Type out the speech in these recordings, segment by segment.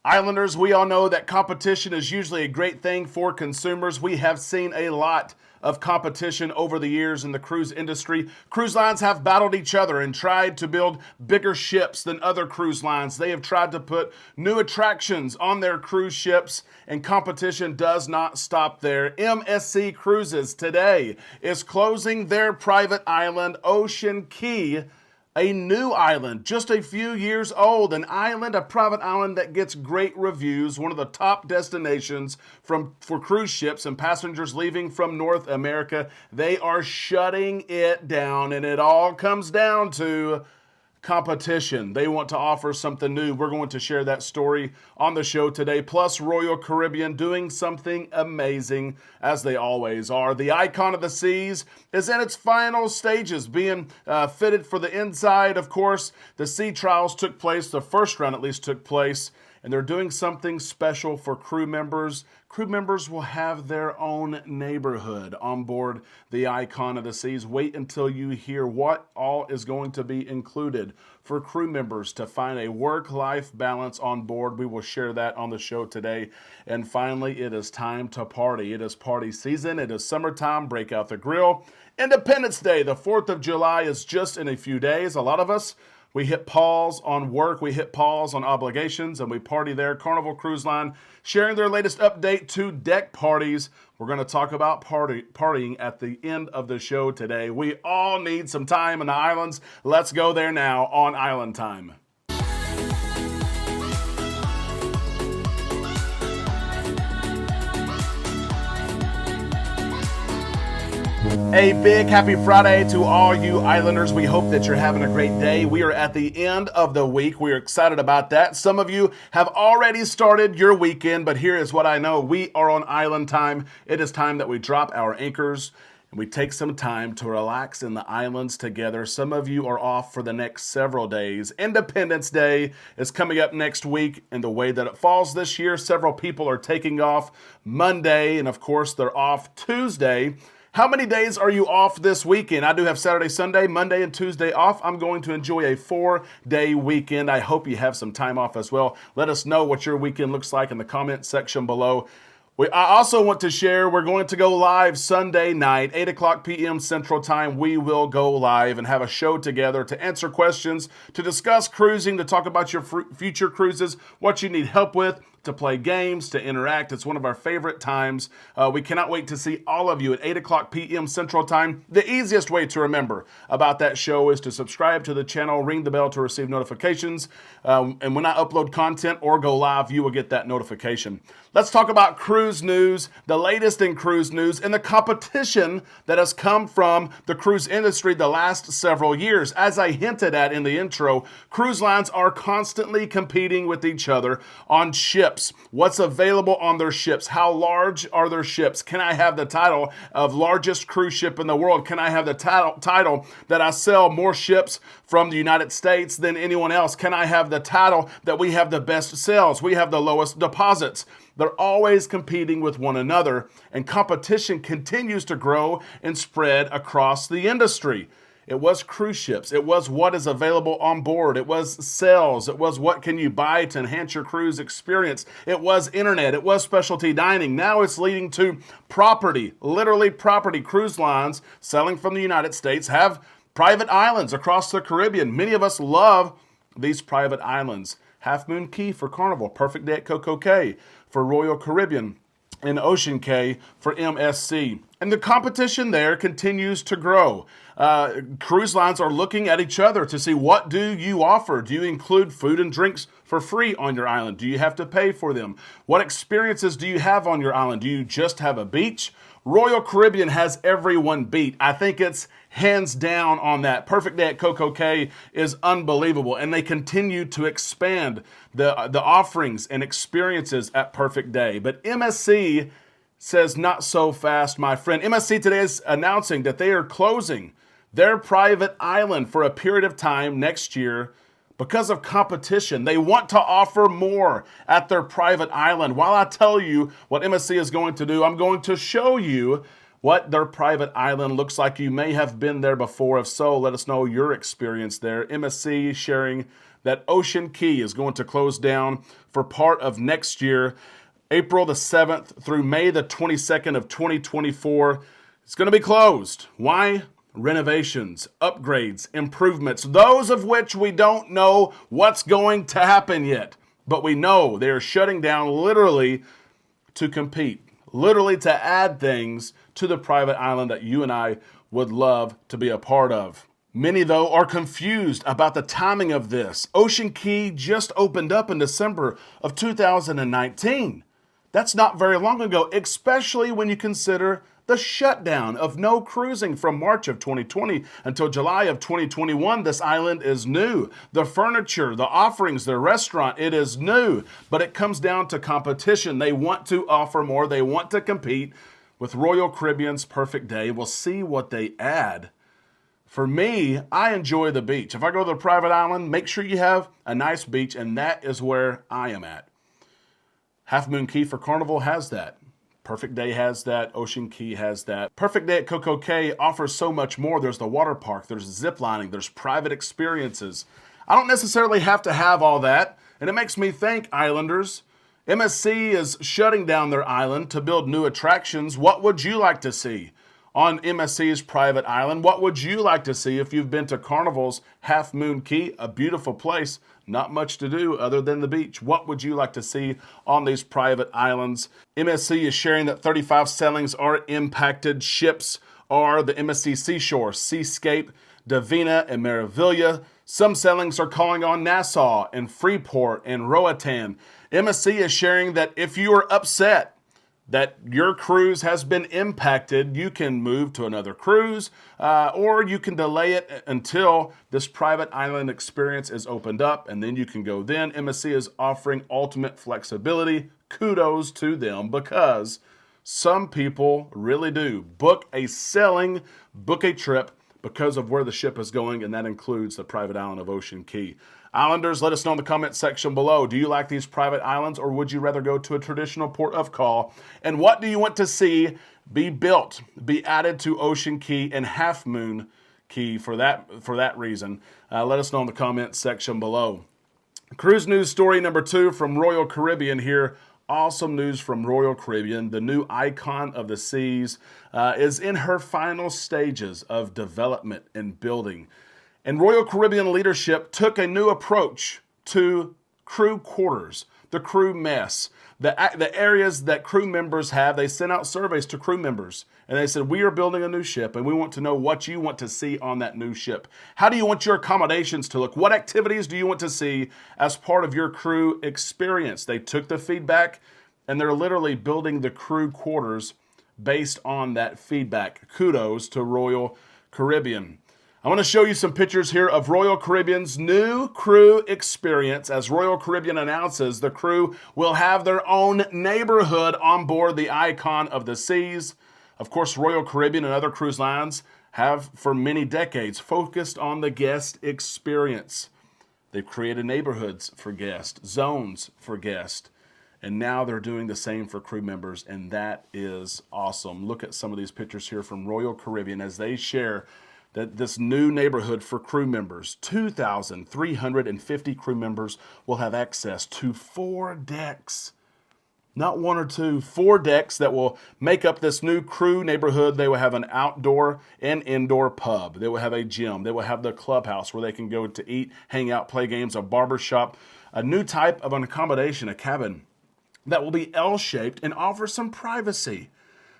Islanders, we all know that competition is usually a great thing for consumers. We have seen a lot of competition over the years in the cruise industry. Cruise lines have battled each other and tried to build bigger ships than other cruise lines. They have tried to put new attractions on their cruise ships, and competition does not stop there. MSC Cruises today is closing their private island, Ocean Key, a new island, just a few years old, a private island that gets great reviews, one of the top destinations for cruise ships and passengers leaving from North America. They are shutting it down, and it all comes down to competition. They want to offer something new. We're going to share that story on the show today. Plus, Royal Caribbean doing something amazing, as they always are. The Icon of the Seas is in its final stages, being fitted for the inside. Of course, the sea trials took place, the first round at least took place, and they're doing something special for crew members. Crew members will have their own neighborhood on board the Icon of the Seas. Wait until you hear what all is going to be included for crew members to find a work-life balance on board. We will share that on the show today. And finally, it is time to party. It is party season. It is summertime. Break out the grill. Independence Day, the 4th of July, is just in a few days. A lot of us, we hit pause on work, we hit pause on obligations, and we party there. Carnival Cruise Line sharing their latest update to deck parties. We're going to talk about partying at the end of the show today. We all need some time in the islands. Let's go there now on Island Time. A big happy Friday to all you Islanders. We hope that you're having a great day. We are at the end of the week. We are excited about that. Some of you have already started your weekend, but here is what I know. We are on Island Time. It is time that we drop our anchors and we take some time to relax in the islands together. Some of you are off for the next several days. Independence Day is coming up next week, and the way that it falls this year, several people are taking off Monday, and of course they're off Tuesday. How many days are you off this weekend? I do have Saturday, Sunday, Monday, and Tuesday off. I'm going to enjoy a 4-day weekend. I hope you have some time off as well. Let us know what your weekend looks like in the comment section below. I also want to share, we're going to go live Sunday night, 8 o'clock p.m. Central Time. We will go live and have a show together to answer questions, to discuss cruising, to talk about your future cruises, what you need help with, to play games, to interact. It's one of our favorite times. We cannot wait to see all of you at 8 o'clock p.m. Central Time. The easiest way to remember about that show is to subscribe to the channel, ring the bell to receive notifications, and when I upload content or go live, you will get that notification. Let's talk about cruise news, the latest in cruise news, and the competition that has come from the cruise industry the last several years. As I hinted at in the intro, cruise lines are constantly competing with each other on ships. What's available on their ships? How large are their ships? Can I have the title of largest cruise ship in the world? Can I have the title that I sell more ships from the United States than anyone else? Can I have the title that we have the best sales? We have the lowest deposits. They're always competing with one another, and competition continues to grow and spread across the industry. It was cruise ships. It was what is available on board. It was sales. It was what can you buy to enhance your cruise experience. It was internet. It was specialty dining. Now it's leading to property, literally property. Cruise lines selling from the United States have private islands across the Caribbean. Many of us love these private islands. Half Moon Cay for Carnival, Perfect Day at Coco Cay for Royal Caribbean, and Ocean Cay for MSC. And the competition there continues to grow. Cruise lines are looking at each other to see, what do you offer? Do you include food and drinks for free on your island? Do you have to pay for them? What experiences do you have on your island? Do you just have a beach? Royal Caribbean has everyone beat. I think it's hands down on that. Perfect Day at Coco Cay is unbelievable, and they continue to expand the offerings and experiences at Perfect Day. But MSC says not so fast, my friend. MSC today is announcing that they are closing their private island for a period of time next year because of competition. They want to offer more at their private island. While I tell you what MSC is going to do, I'm going to show you what their private island looks like. You may have been there before. If so, let us know your experience there. MSC sharing that Ocean Key is going to close down for part of next year, April the 7th through May the 22nd of 2024. It's going to be closed. Why? Renovations, upgrades, improvements, those of which we don't know what's going to happen yet. But we know they're shutting down literally to compete, literally to add things to the private island that you and I would love to be a part of. Many, though, are confused about the timing of this. Ocean Key just opened up in December of 2019. That's not very long ago, especially when you consider the shutdown of no cruising from March of 2020 until July of 2021. This island is new. The furniture, the offerings, the restaurant, it is new. But it comes down to competition. They want to offer more. They want to compete with Royal Caribbean's Perfect Day. We'll see what they add. For me, I enjoy the beach. If I go to the private island, make sure you have a nice beach, and that is where I am at. Half Moon Cay for Carnival has that. Perfect Day has that. Ocean Key has that. Perfect Day at Coco Cay offers so much more. There's the water park. There's zip lining. There's private experiences. I don't necessarily have to have all that. And it makes me think, Islanders, MSC is shutting down their island to build new attractions. What would you like to see on MSC's private island? What would you like to see if you've been to Carnival's Half Moon Cay? A beautiful place. Not much to do other than the beach. What would you like to see on these private islands? MSC is sharing that 35 sailings are impacted. Ships are the MSC Seashore, Seascape, Divina, and Meraviglia. Some sailings are calling on Nassau and Freeport and Roatan. MSC is sharing that if you are upset that your cruise has been impacted, you can move to another cruise, or you can delay it until this private island experience is opened up, and then you can go then. MSC is offering ultimate flexibility. Kudos to them, because some people really do book a sailing, book a trip because of where the ship is going, and that includes the private island of Ocean Key. Islanders, let us know in the comment section below. Do you like these private islands, or would you rather go to a traditional port of call? And what do you want to see be built, be added to Ocean Key and Half Moon Cay for that reason? Let us know in the comment section below. Cruise news story number 2 from Royal Caribbean here. Awesome news from Royal Caribbean. The new Icon of the Seas is in her final stages of development and building. And Royal Caribbean leadership took a new approach to crew quarters, the crew mess, the areas that crew members have. They sent out surveys to crew members, and they said, we are building a new ship, and we want to know what you want to see on that new ship. How do you want your accommodations to look? What activities do you want to see as part of your crew experience? They took the feedback, and they're literally building the crew quarters based on that feedback. Kudos to Royal Caribbean. I want to show you some pictures here of Royal Caribbean's new crew experience. As Royal Caribbean announces, the crew will have their own neighborhood on board the Icon of the Seas. Of course, Royal Caribbean and other cruise lines have for many decades focused on the guest experience. They've created neighborhoods for guests, zones for guests, and now they're doing the same for crew members, and that is awesome. Look at some of these pictures here from Royal Caribbean as they share that this new neighborhood for crew members, 2,350 crew members will have access to 4 decks. Not 1 or 2, 4 decks that will make up this new crew neighborhood. They will have an outdoor and indoor pub. They will have a gym. They will have the clubhouse where they can go to eat, hang out, play games, a barber shop, a new type of an accommodation, a cabin that will be L-shaped and offer some privacy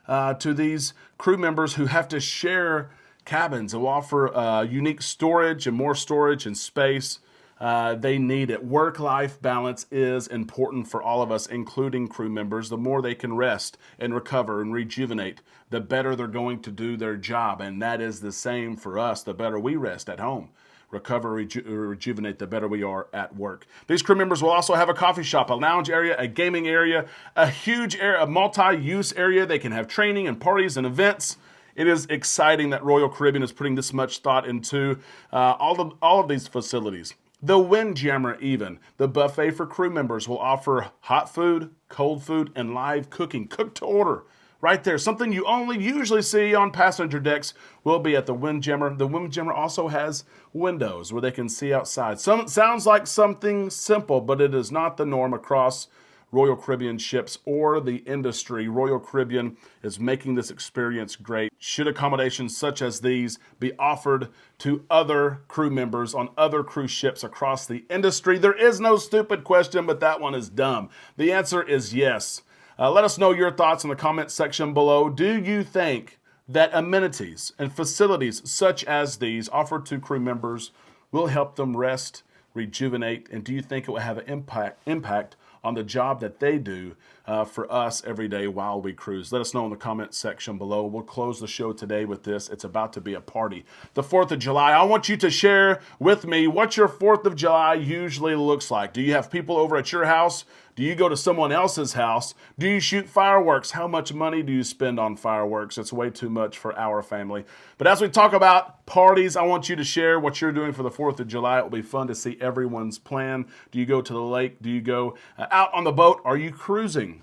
to these crew members who have to share cabins. It will offer unique storage and more storage and space. They need it. Work-life balance is important for all of us, including crew members. The more they can rest and recover and rejuvenate, the better they're going to do their job. And that is the same for us. The better we rest at home, recover, rejuvenate, the better we are at work. These crew members will also have a coffee shop, a lounge area, a gaming area, a huge area, a multi-use area. They can have training and parties and events. It is exciting that Royal Caribbean is putting this much thought into all of these facilities. The Windjammer even, the buffet for crew members, will offer hot food, cold food, and live cooking, cooked to order, right there. Something you only usually see on passenger decks will be at the Windjammer. The Windjammer also has windows where they can see outside. Sounds like something simple, but it is not the norm across Royal Caribbean ships or the industry. Royal Caribbean is making this experience great. Should accommodations such as these be offered to other crew members on other cruise ships across the industry? There is no stupid question, but that one is dumb. The answer is yes. Let us know your thoughts in the comment section below. Do you think that amenities and facilities such as these offered to crew members will help them rest, rejuvenate, and do you think it will have an impact on the job that they do for us every day while we cruise? Let us know in the comment section below. We'll close the show today with this. It's about to be a party. The 4th of July. I want you to share with me what your 4th of July usually looks like. Do you have people over at your house? Do you go to someone else's house? Do you shoot fireworks? How much money do you spend on fireworks? It's way too much for our family. But as we talk about parties, I want you to share what you're doing for the 4th of July. It will be fun to see everyone's plan. Do you go to the lake? Do you go out on the boat? Are you cruising?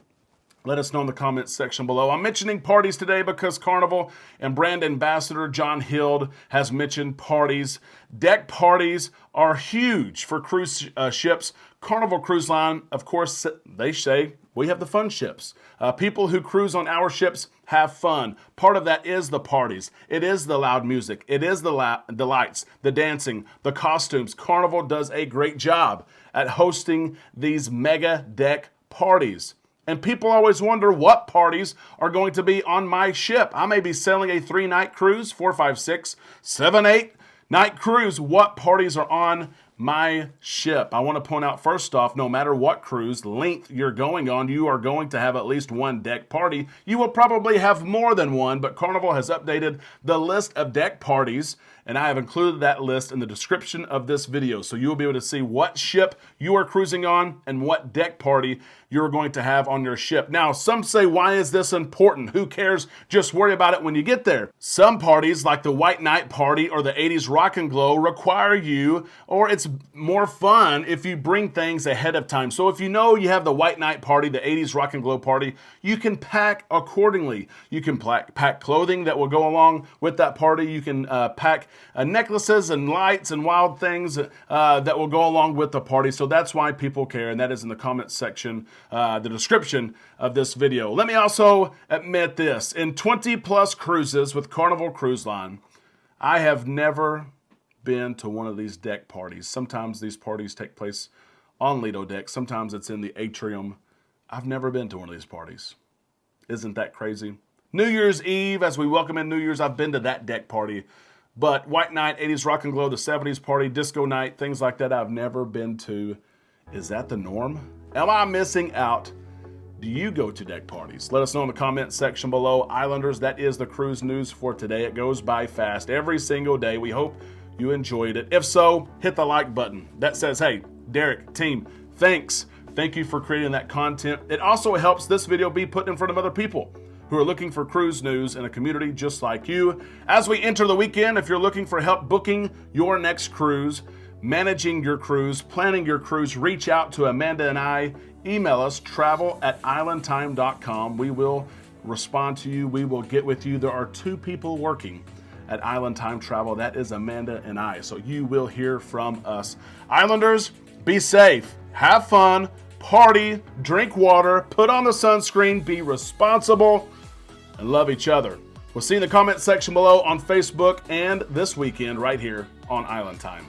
Let us know in the comments section below. I'm mentioning parties today because Carnival and brand ambassador John Hild has mentioned parties. Deck parties are huge for cruise ships. Carnival Cruise Line, of course, they say we have the fun ships. People who cruise on our ships have fun. Part of that is the parties. It is the loud music. It is the lights, the dancing, the costumes. Carnival does a great job at hosting these mega deck parties. And people always wonder what parties are going to be on my ship. I may be sailing a 3-night cruise, 4, 5, 6, 7, 8-night cruise. What parties are on my ship? I want to point out first off, no matter what cruise length you're going on, you are going to have at least one deck party. You will probably have more than one, but Carnival has updated the list of deck parties, and I have included that list in the description of this video. So you will be able to see what ship you are cruising on and what deck party you're going to have on your ship. Now, some say, why is this important? Who cares? Just worry about it when you get there. Some parties, like the White Night Party or the 80s Rock and Glow, require you, or it's more fun if you bring things ahead of time. So if you know you have the White Night Party, the 80s Rock and Glow party, you can pack accordingly. You can pack clothing that will go along with that party. You can pack necklaces and lights and wild things that will go along with the party. So that's why people care, and that is in the comment section, the description of this video. Let me also admit this. In 20 plus cruises with Carnival Cruise Line, I have never been to one of these deck parties. Sometimes these parties take place on Lido deck. Sometimes it's in the atrium. I've never been to one of these parties. Isn't that crazy? New Year's Eve, as we welcome in New Year's, I've been to that deck party. But White Night, 80s Rock and Glow, the 70s party, disco night, things like that, I've never been to. Is that the norm? Am I missing out? Do you go to deck parties? Let us know in the comment section below. Islanders, that is the cruise news for today. It goes by fast every single day. We hope you enjoyed it. If so, hit the like button. That says, hey, Derek, team, thanks. Thank you for creating that content. It also helps this video be put in front of other people who are looking for cruise news in a community just like you. As we enter the weekend, if you're looking for help booking your next cruise, managing your cruise, planning your cruise, reach out to Amanda and I. Email us, travel@islandtime.com. We will respond to you. We will get with you. There are 2 people working at Island Time Travel. That is Amanda and I. So you will hear from us. Islanders, be safe, have fun, party, drink water, put on the sunscreen, be responsible, and love each other. We'll see you in the comment section below on Facebook and this weekend right here on Island Time.